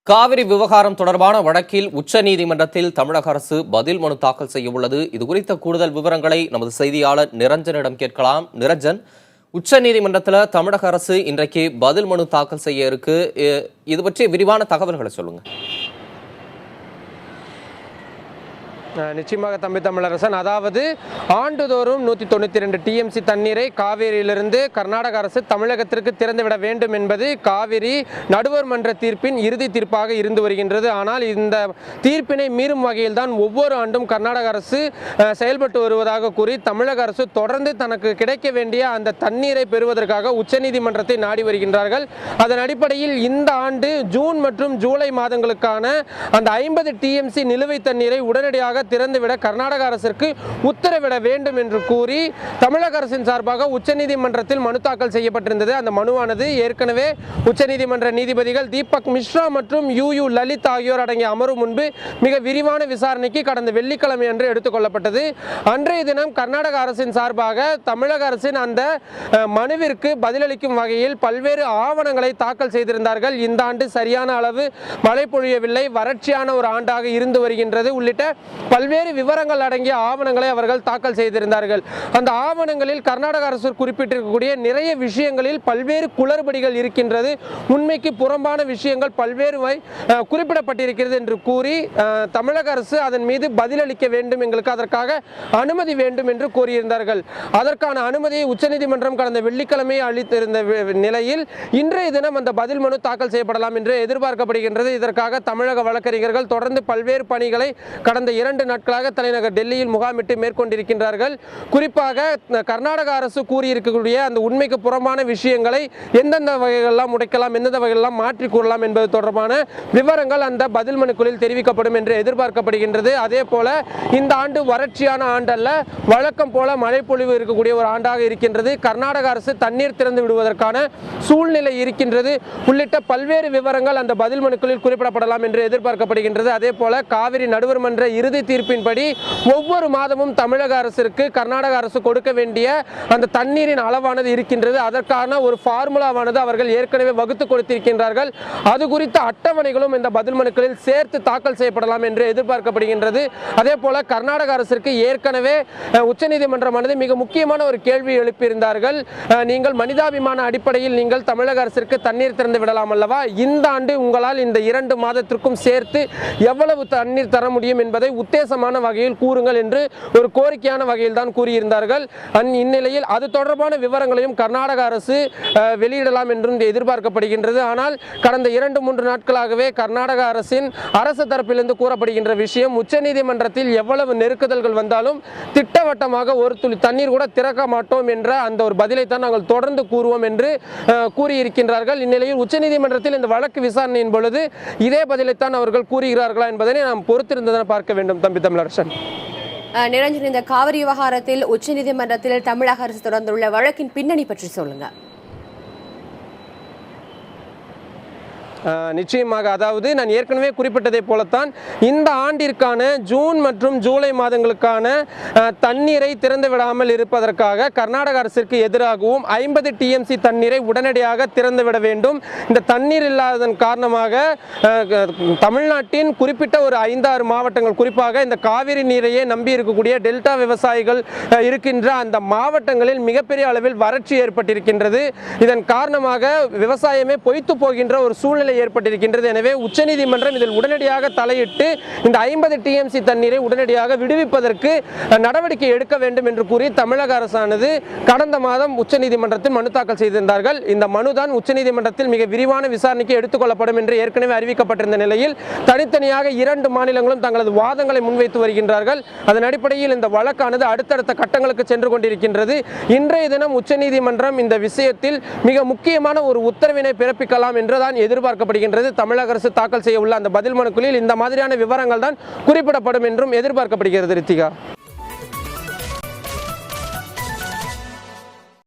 காவிரி விவகாரம் தொடர்பான வழக்கில் உச்சநீதிமன்றத்தில் தமிழக அரசு பதில் மனு தாக்கல் செய்ய உள்ளது. இதுகுறித்த கூடுதல் விவரங்களை நமது செய்தியாளர் நிரஞ்சனிடம் கேட்கலாம். நிரஞ்சன், உச்சநீதிமன்றத்தில் தமிழக அரசு இன்றைக்கு பதில் மனு தாக்கல் செய்ய இருக்கு. இது பற்றி விரிவான தகவல்களை சொல்லுங்க. நிச்சயமாக தம்பி தமிழரசன், அதாவது ஆண்டுதோறும் 192 டிஎம்சி தண்ணீரை காவிரியிலிருந்து கர்நாடக அரசு தமிழகத்திற்கு திறந்துவிட வேண்டும் என்பது காவிரி நடுவர் மன்ற தீர்ப்பின் இறுதி தீர்ப்பாக இருந்து வருகின்றது. ஆனால் இந்த தீர்ப்பினை மீறும் வகையில் தான் ஒவ்வொரு ஆண்டும் கர்நாடக அரசு செயல்பட்டு வருவதாக கூறி தமிழக அரசு தொடர்ந்து தனக்கு கிடைக்க வேண்டிய அந்த தண்ணீரை பெறுவதற்காக உச்சநீதிமன்றத்தை நாடி வருகின்றார்கள். அதன் அடிப்படையில் இந்த ஆண்டு ஜூன் மற்றும் ஜூலை மாதங்களுக்கான அந்த 50 டிஎம்சி நிலுவை தண்ணீரை உடனடியாக திறந்துவிட கர்நாடக அரசிற்கு உத்தரவிட வேண்டும் என்று கூறி தமிழக அரசின் சார்பாக உச்சநீதிமன்றத்தில் மனு தாக்கல் செய்யப்பட்டிருந்தது. அந்த மனுவானது ஏற்கனவே உச்சநீதிமன்ற நீதிபதிகள் தீபக் மிஸ்ரா மற்றும் யூ லலித் ஆகியோர் அடங்கிய அமர்வு முன்பு மிக விரிவான விசாரணைக்கு கடந்த வெள்ளிக்கிழமை அன்று எடுத்துக் கொள்ளப்பட்டது. அன்றைய தினம் கர்நாடக அரசின் சார்பாக தமிழக அரசின் அந்த மனுவிற்கு பதிலளிக்கும் வகையில் பல்வேறு ஆவணங்களை தாக்கல் செய்திருந்தார்கள். இந்த ஆண்டு சரியான அளவு மழை பொழியவில்லை, வறட்சியான ஒரு ஆண்டாக இருந்து வருகின்றது உள்ளிட்ட பல்வேறு விவரங்கள் அடங்கிய ஆவணங்களை அவர்கள் தாக்கல் செய்திருந்தார்கள். அந்த ஆவணங்களில் கர்நாடக அரசு குறிப்பிட்டிருக்கக்கூடிய நிறைய விஷயங்களில் பல்வேறு குளறுபடிகள் இருக்கின்றது, உண்மைக்கு புறம்பான விஷயங்கள் பல்வேறு குறிப்பிடப்பட்டிருக்கிறது என்று கூறி தமிழக அரசு அதன் மீது பதிலளிக்க வேண்டும், எங்களுக்கு அதற்காக அனுமதி வேண்டும் என்று கூறியிருந்தார்கள். அதற்கான அனுமதியை உச்சநீதிமன்றம் கடந்த வெள்ளிக்கிழமை அளித்திருந்த நிலையில் இன்றைய தினம் அந்த பதில் மனு தாக்கல் செய்யப்படலாம் என்று எதிர்பார்க்கப்படுகின்றது. இதற்காக தமிழக வழக்கறிஞர்கள் தொடர்ந்து பல்வேறு பணிகளை கடந்த 2 நாட்களாக தலைநகர் டெல்லியில் முகாமிட்டு மேற்கொண்டிருக்கின்றார்கள். குறிப்பாக கர்நாடக அரசு கூறியிருக்கக்கூடிய அந்த உண்மைக்கு புறம்பான விஷயங்களை எந்தெந்த வகைகளெல்லாம் உடைக்கலாம், எந்தெந்த வகைகளெல்லாம் மாற்றி கூறலாம் என்பது தொடர்பான விவரங்கள் அந்த பதில் மனுக்களில் தெரிவிக்கப்படும் என்று எதிர்பார்க்கப்படுகின்றது. அதே போல இந்த ஆண்டு வறட்சியான ஆண்டல்ல, வழக்கம் போல மழை பொழிவு இருக்கக்கூடிய ஒரு ஆண்டாக இருக்கின்றது. கர்நாடக அரசு தண்ணீர் திறந்து விடுவதற்கான சூழ்நிலை இருக்கின்றது உள்ளிட்ட பல்வேறு விவரங்கள் அந்த பதில் மனுக்களில் குறிப்பிடப்படலாம் என்று எதிர்பார்க்கப்படுகின்றது. அதே போல காவிரி நடுவர் மன்ற இறுதி தீர்ப்பின்படி ஒவ்வொரு மாதமும் தமிழக அரசிற்கு கர்நாடக அரசு கொடுக்க வேண்டிய அந்த தண்ணீரின் அளவானது இருக்கின்றது. அதற்கான ஒரு ஃபார்முலாவானது அவர்கள் ஏற்கனவே வகுத்து கொடுத்திருக்கின்றார்கள். அது குறித்த அட்டவணைகளும் இந்த பதில் மனுக்களில் சேர்த்து தாக்கல் செய்யப்படலாம் என்று எதிர்பார்க்கப்படுகின்றது. அதே போல கர்நாடக அரசிற்கு ஏற்கனவே உச்சநீதிமன்றமானது மிக முக்கியமான ஒரு கேள்வி எழுப்பியிருந்தார்கள். நீங்கள் மனிதாபிமான அடிப்படையில் நீங்கள் தமிழக அரசிற்கு தண்ணீர் திறந்து விடலாம் அல்லவா, இந்த ஆண்டு உங்களால் இந்த 2 மாதத்திற்கும் சேர்த்து எவ்வளவு தண்ணீர் தர முடியும் என்பதை உத்தேசமான வகையில் கூறுங்கள் என்று ஒரு கோரிக்கையான வகையில் தான் கூறியிருந்தார்கள். இந்நிலையில் அது தொடர்பான விவரங்களையும் கர்நாடக அரசு வெளியிடலாம் என்றும் எதிர்பார்க்கப்படுகின்றது. ஆனால் கடந்த 2-3 நாட்களாகவே கர்நாடக அரசின் அரசு தரப்பிலிருந்து கூறப்படுகின்ற விஷயம், உச்சநீதிமன்றத்தில் எவ்வளவு நெருக்குதல்கள் வந்தாலும் திட்டவட்டமாக ஒரு துளி தண்ணீர் கூட திறக்க மாட்டோம் என்ற அந்த ஒரு பதிலை தான் நாங்கள் தொடர்ந்து கூறுவோம் என்று கூறியிருக்கின்றார்கள். இந்நிலையில் உச்சநீதிமன்றத்தில் இந்த வழக்கு விசாரணையின் பொழுது இதே பதிலைத்தான் அவர்கள் கூறுகிறார்களா என்பதனை நாம் பொறுத்திருந்ததென பார்க்க வேண்டும். தம்பி தமிழரசன், நிரஞ்சன், இந்த காவிரி விவகாரத்தில் உச்சநீதிமன்றத்தில் தமிழக அரசு தொடர்ந்துள்ள வழக்கின் பின்னணி பற்றி சொல்லுங்க. நிச்சயமாக, அதாவது நான் ஏற்கனவே குறிப்பிட்டதை போலத்தான் இந்த ஆண்டிற்கான ஜூன் மற்றும் ஜூலை மாதங்களுக்கான தண்ணீரை திறந்து விடாமல் இருப்பதற்காக கர்நாடக அரசிற்கு எதிராகவும் 50 டிஎம்சி தண்ணீரை உடனடியாக திறந்துவிட வேண்டும். இந்த தண்ணீர் இல்லாததன் காரணமாக தமிழ்நாட்டின் குறிப்பிட்ட ஒரு 5-6 மாவட்டங்கள், குறிப்பாக இந்த காவிரி நீரையே நம்பி இருக்கக்கூடிய டெல்டா விவசாயிகள் இருக்கின்ற அந்த மாவட்டங்களில் மிகப்பெரிய அளவில் வறட்சி ஏற்பட்டிருக்கின்றது. இதன் காரணமாக விவசாயமே பொய்த்து போகின்ற ஒரு சூழ்நிலை ஏற்பட்டிருக்கின்றது. எனவே உச்சநீதிமன்றம் இதில் உடனடியாக தலையிட்டு இந்த 50 டிஎம்சி தண்ணீரை உடனடியாக விடுவிப்பதற்கு நடவடிக்கை எடுக்க வேண்டும் என்று கூறி தமிழக அரசானது கடந்த மாதம் உச்சநீதிமன்றத்தில் மனு தாக்கல் செய்திருந்தார்கள். இந்த மனுதான் உச்சநீதிமன்றத்தில் மிக விரிவான விசாரணைக்கு எடுத்துக் கொள்ளப்படும் என்று ஏற்கனவே அறிவிக்கப்பட்டிருந்த நிலையில் தனித்தனியாக 2 மாநிலங்களும் தங்களது வாதங்களை முன்வைத்து வருகின்றார்கள். அதன் அடிப்படையில் இந்த வழக்கானது அடுத்தடுத்த கட்டங்களுக்கு சென்று கொண்டிருக்கின்றது. இன்றைய தினம் உச்சநீதிமன்றம் இந்த விஷயத்தில் மிக முக்கியமான ஒரு உத்தரவினை பிறப்பிக்கலாம் என்றுதான் எதிர்பார்க்கப்படுகின்றது. தமிழக அரசு தாக்கல் செய்ய உள்ள அந்த பதில் மனுக்களில் இந்த மாதிரியான விவரங்கள் தான் குறிப்பிடப்படும் என்றும் எதிர்பார்க்கப்படுகிறது. ரித்திகா.